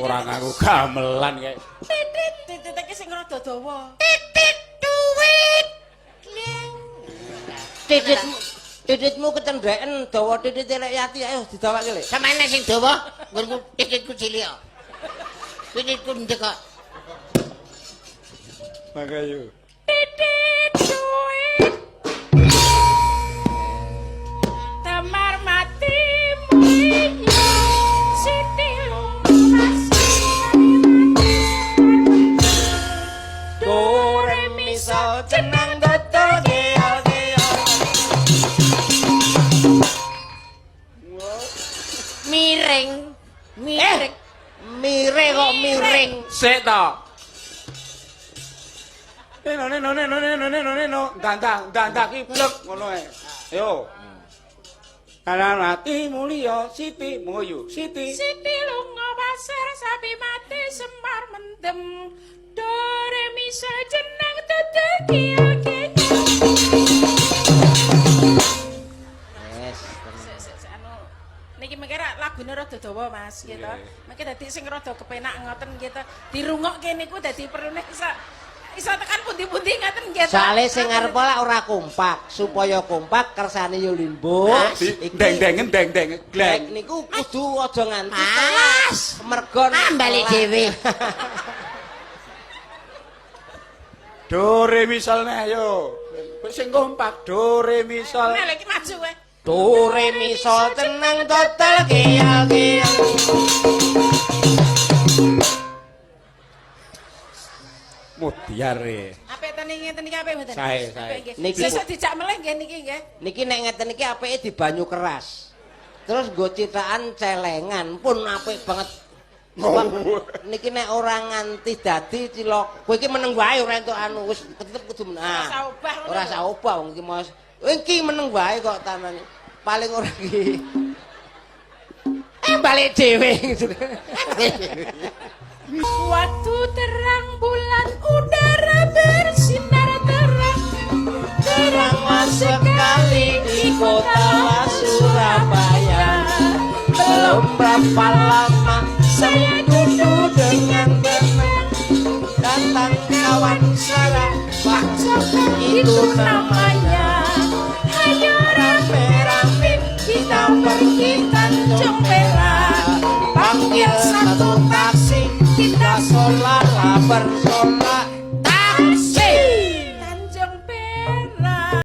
Ora ngaku gamelan kae. Titit iki sing rada dawa. Titit duit. Tititmu ketendeken dawa titit elek yati ayo didawake lek. Samane sing dawa, nggonku tititku cilik kok. Tititku ndek kok. Makayo. Titit duit. Tamar matimu iya. Siti lungas. Do re mi sol jeneng dotol geo geo. Miring. Miring. Mire kok miring. Sik to. Neno. Dandang ki blek ngono ae. Ayo. Anak mati mulia Siti moyo Siti. Siti lunga pasar sapi mati semar mendem. Do re mi sol jeneng dotol geo geo. Yes. Anu niki mengke lagune rada dawa Mas gitu. Mengke dadi sing rada kepenak ngoten gitu. Dirungokke niku dadi perune iso tekan pundi-pundi ngoten gitu. Soale sing arep ora kompak, supaya kompak kersane yo limbo. Deng-dengen Glek niku kudu aja nganti Mas. mergo Bali dhewe. Do re mi sol ne ayo. Sing kompak do re mi sol. Nah lagi maju kowe. do re mi sol tenang total geo geo. Mudiare. Apik ten ngeten niki apik mboten? Sae. Niki Sesuk dijak meleh nggih niki nggih. Niki nek ngeten iki apike di banyu keras. Terus nggo citakan celengan pun apik banget. Niki nek ora nganti dadi cilok. Kowe iki meneng wae ora entuk anu wis tetep kudu menang. Ora usah obah wong iki Mas. Iki meneng wae kok tanan. Paling ora iki. Balik dhewe gitu. Waktu terang bulan udara bersinar terang. Terang sekali di kota Surabaya. Belum berapa lama saya duduk dengan tenang. Datang kawan saya, Pak Joko itu namanya. Ayo Rame-rame kita pergi Tanjung Perak. Panggil satu taksi, kita solala bersama.